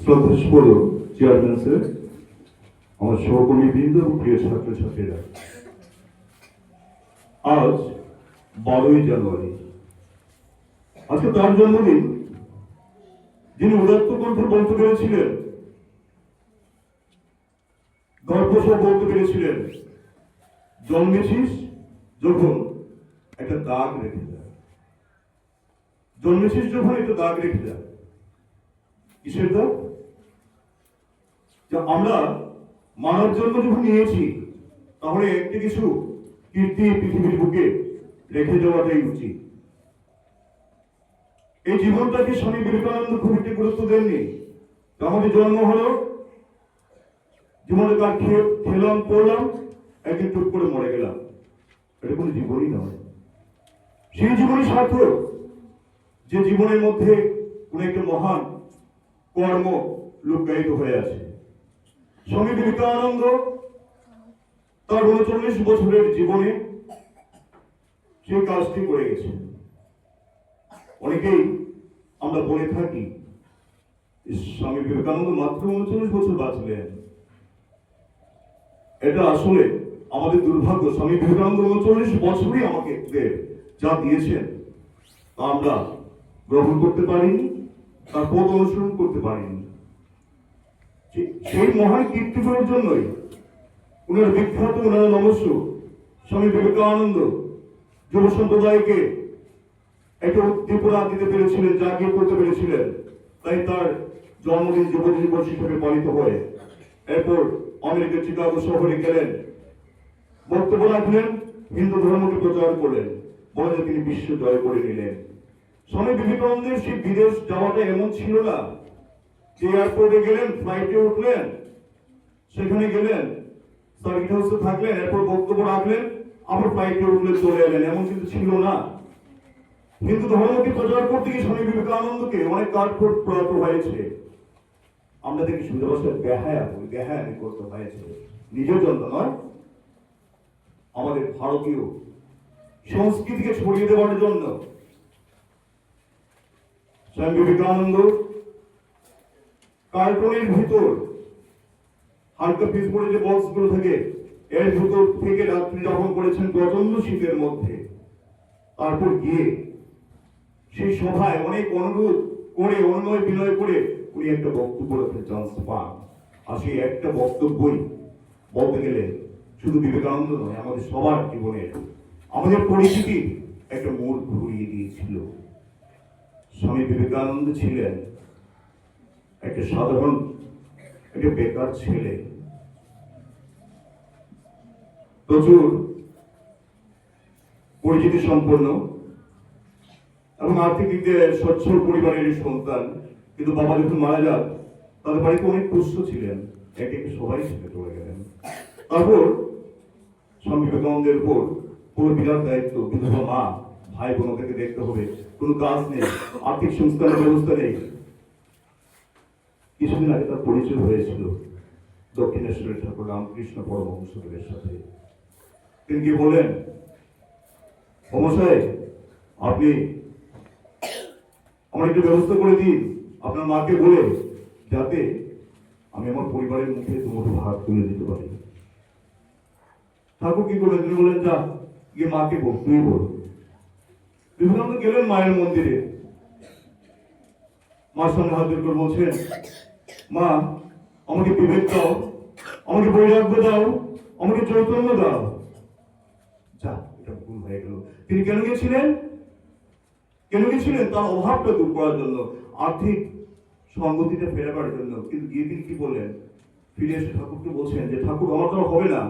শ্রদ্ধাস্পদ chairman sir, আমার সহকর্মীবৃন্দ এবং প্রিয় ছাত্রছাত্রীরা, আজ 12ই জানুয়ারি। আজকে তার জন্মদিন, যিনি উদাত্ত কণ্ঠে বলতে পেরেছিলেন, গর্ব সহ বলতে পেরেছিলেন, জন্মেছিস যখন একটা দাগ রেখে যা, জন্মেছিস যখন একটা দাগ রেখে যা। কিসের দাগ? যে আমরা মানব জন্ম যখন নিয়েছি, তাহলে একটি কিছু কীর্তি পৃথিবীর বুকে রেখে যাওয়াটাই উচিত। এই জীবনটাকে স্বামী বিবেকানন্দ খুব একটি গুরুত্ব দেননি। আমাদের জন্ম হলো, জীবনে কার খেলাম পড়লাম, একদিন টুক করে মরে গেলাম, এটা কোনো জীবনই নয়। সেই জীবনই সার্থক, যে জীবনের মধ্যে কোন একটা মহান কর্ম লুকায়িত হয়ে আছে। স্বামী বিবেকানন্দ তার 39 বছরের জীবনে সেই কাজটি করে গেছেন। অনেকেই আমরা বলে থাকি, স্বামী বিবেকানন্দ মাত্র 39 বছর বাঁচলেন। এটা আসলে আমাদের দুর্ভাগ্য। স্বামী বিবেকানন্দ 39 বছরই আমাকে যা দিয়েছেন তা আমরা গ্রহণ করতে পারিনি, তার পথ অনুসরণ করতে পারিনি। সেই মহান কীর্তিগুলোর জন্যই উনার বিখ্যাত, উনার নমস্য স্বামী বিবেকানন্দ যুব সম্প্রদায়কে একটা উদ্দীপনা দিতে পেরেছিলেন, জাগিয়ে করতে পেরেছিলেন। তাই তার জন্মদিন যুব দিবস হিসেবে পালিত হয়। এরপর আমেরিকার চিকাগো শহরে গেলেন, বক্তব্য রাখলেন, হিন্দু ধর্মকে প্রচার করলেন, বলে যে তিনি বিশ্ব জয় করে নিলেন। স্বামী বিবেকানন্দের সেই বিদেশ যাওয়াটা এমন ছিল না যে এয়ারপোর্টে গেলেন, ফ্লাইটে উঠলেন, সেখানে গেলেন, সার্কিট হাউসে থাকলেন, এরপর বক্তব্য রাখলেন, আবার ফ্লাইটে উঠলেন, চলে এলেন, এমন কিন্তু ছিল না। হিন্দু ধর্মকে প্রচার করতে গিয়ে স্বামী বিবেকানন্দকে অনেক কাঠখড় পোড়াতে হয়েছে। আমরা দেখি সুন্দর ভাষায় বেহায়ানি করতে হয়েছে, নিজের জন্য নয়, আমাদের ভারতীয় সংস্কৃতিকে ছড়িয়ে দেওয়ার জন্য। স্বামী বিবেকানন্দ কার্টনের ভিতর হালকা পিস পরে যে বক্সগুলো থাকে, এর ভিতর থেকে রাত্রি যাপন করেছেন প্রচন্ড শীতের মধ্যে। তারপর গিয়ে সেই সভায় অনেক অনুরোধ করে, অনুনয় বিনয় করে উনি একটা বক্তব্য রাখতে চান্স পান। আর সেই একটা বক্তব্যই বলতে গেলে শুধু বিবেকানন্দ নয়, আমাদের সবার জীবনের, আমাদের পরিচিতি একটা মোড় ঘুরিয়ে দিয়েছিল। স্বামী বিবেকানন্দ ছিলেন একটা সাধারণ, একটা বেকার ছেলে, প্রচুর পরিচিতি সম্পন্ন এবং আর্থিক দিক দিয়ে সচ্ছল পরিবারের সন্তান। কিন্তু বাবা যখন মারা যান, তাদের বাড়িতে অনেক পুষ্য ছিলেন, একে একে সবাই ছেড়ে চলে গেলেন। তারপর স্বামী বিবেকানন্দের উপর পুরো বিরাট দায়িত্ব, বিধবা মা, ভাই বোনদেরকে দেখতে হবে, কোনো কাজ নেই, আর্থিক সংস্থানের ব্যবস্থা নেই। কিছুদিন আগে তার পরিচয় হয়েছিল দক্ষিণেশ্বরের ঠাকুর রামকৃষ্ণ পরমহংসদেবের সাথে। তিনি কি বলেন, মহাশয় আপনি আমার একটু ব্যবস্থা করে দিন আপনার মাকে বলে, যাতে আমি আমার পরিবারের মুখে দুমুঠো ভাত তুলে দিতে পারি। ঠাকুর কি করলেন, তিনি বলেন, যা গিয়ে মাকে বল, তুই বল। বিবেকানন্দ গেলেন মায়ের মন্দিরে, মার সামনে হাত জোর করে বলছেন, মা আমাকে বিবেক দাও, আমাকে বৈরাগ্য দাও, আমাকে চৈতন্য দাও। যা, এটা ভুল হয়ে গেল। তিনি কেন গেছিলেন? তার অভাবটা দূর করার জন্য, আর্থিক সংগতিটা ফেরাবার জন্য। কিন্তু গিয়ে তিনি কি বললেন, ফিরে এসে ঠাকুরকে বলছেন যে ঠাকুর আমার দ্বারা হবে না,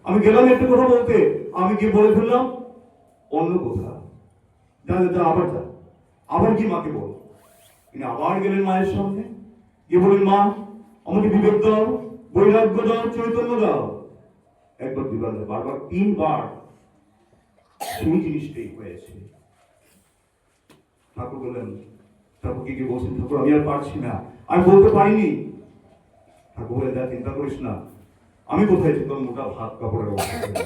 আমি গেলাম একটা কথা বলতে, আমি কি বলে ফেললাম অন্য কথা, যা আবার যা, আবার কি মাকে বল। তিনি আবার গেলেন মায়ের সামনে, গিয়ে বলেন, মা আমাকে বিবেক দাও, বৈরাগ্য দাও, চৈতন্য দাও। একবার দুবার, বারবার 3 বার সেই জিনিসটাই হয়েছে। ঠাকুর বললেন, ঠাকুরকে কি বলছেন, ঠাকুর আমি আর পারছি না, আমি বলতে পারিনি। ঠাকুর বলেন, যা চিন্তা করিস না, আমি কোথায় তোর মোটা ভাত কাপড়ের অবস্থা।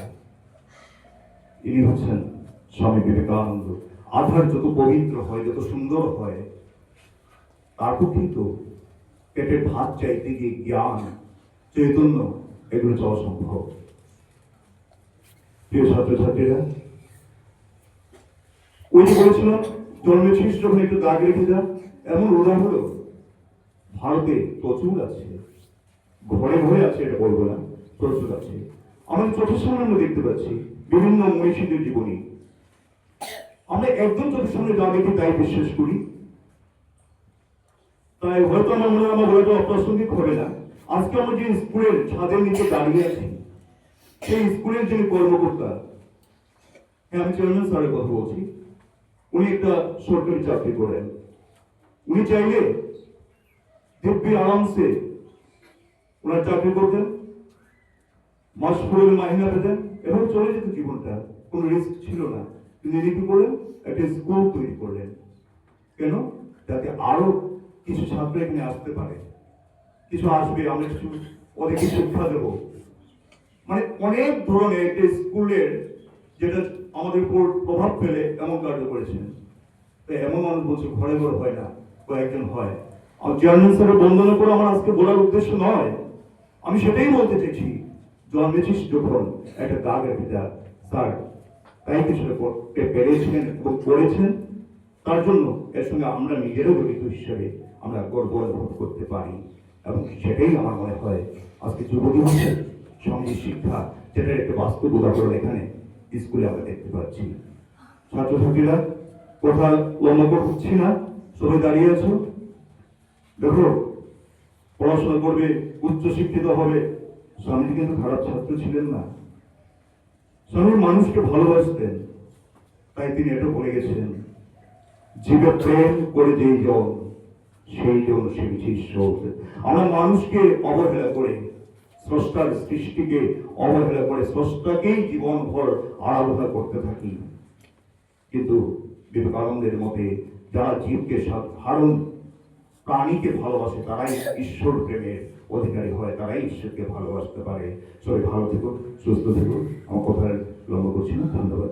ইনি হচ্ছেন স্বামী বিবেকানন্দ। আধার যত পবিত্র হয়, যত সুন্দর হয়, তারপর কিন্তু পেটের ভাত চাইতে গিয়ে জ্ঞান, চৈতন্য এগুলো চাওয়া সম্ভব। প্রিয় ছাত্রছাত্রীরা, ওই যে বলেছিলাম জন্মেছিস যখন একটু দাগ রেখে যা, এমন উদাহরণ ভারতে প্রচুর আছে, ঘরে ঘরে আছে এটা বলবো না, প্রচুর আছে। আমাদের চোখের সামনে আমরা দেখতে পাচ্ছি বিভিন্ন মনীষীদের জীবনী। আমরা একদম চোখের সামনে যা দেখি তাই বিশ্বাস করি, তাই হয়তো আমার মনে হয় আমার বলাটা অপ্রাসঙ্গিক হবে না। আজকে আমরা যে স্কুলের ছাদের নিচে দাঁড়িয়ে আছি, সেই স্কুলের যিনি কর্মকর্তা, হ্যাঁ আমি চেয়ারম্যান স্যারের কথা বলছি, উনি একটা সরকারি চাকরি করেন। উনি চাইলে দিব্যি আরামসে ওনার চাকরি করতেন, মাস পড়লে মাহিনা পেতেন, এভাবে চলে যেত জীবনটা, কোনো রিস্ক ছিল না। কিন্তু ইনি কি করলেন? একটা স্কুল তৈরি করলেন। কেন? যাতে আরো কিছু ছাত্র এখানে আসতে পারে, কিছু আসবে, আমরা কিছু ওদেরকে শিক্ষা দেব। মানে অনেক ধরনের একটা স্কুলের যেটা আমাদের উপর প্রভাব ফেলে এমন কার্য করেছেন। এমন মানুষ বলছে ঘরে ঘরে হয় না, কয়েকজন হয়। আর চেয়ারম্যান স্যারের বন্দনা করে আমার আজকে বলার উদ্দেশ্য নয়, আমি সেটাই বলতে চাইছি, জন্মেছিস যখন একটা দাগ রেখে যা। স্যার তাই কিছুটা করতে পেরেছেন এবং করেছেন, তার জন্য এর সঙ্গে আমরা নিজেরও জড়িত হিসেবে আমরা গর্ব অনুভব করতে পারি। এবং সেটাই আমার মনে হয় আজকে যুব দিবসের সঙ্গে শিক্ষা, যেটার একটা বাস্তব উদাহরণ এখানে স্কুলে আমরা দেখতে পাচ্ছি। ছাত্রছাত্রীরা, কথা লম্বা করছি না, সবাই দাঁড়িয়ে আছো। দেখো, পড়াশোনা করবে, উচ্চ শিক্ষিত হবে। স্বামীজি কিন্তু খারাপ ছাত্র ছিলেন না, স্বামী মানুষকে ভালোবাসতেন। তাই তিনি এটা বলে গেছেন, জীবে প্রেম করে যেই জন সেই জন সে ঈশ্বর। আমরা মানুষকে অবহেলা করে, স্রষ্টার সৃষ্টিকে অবহেলা করে স্রষ্টাকেই জীবন ভর আরাধনা করতে থাকি। কিন্তু বিবেকানন্দের মতে যারা জীবকে সাধারণ প্রাণীকে ভালোবাসে তারাই ঈশ্বর প্রেমের অধিকারী হয়, তারাই ঈশ্বরকে ভালোবাসতে পারে। সবাই ভালো থেকো, সুস্থ থেকো। আমার কথার লম্বা করছি না, ধন্যবাদ।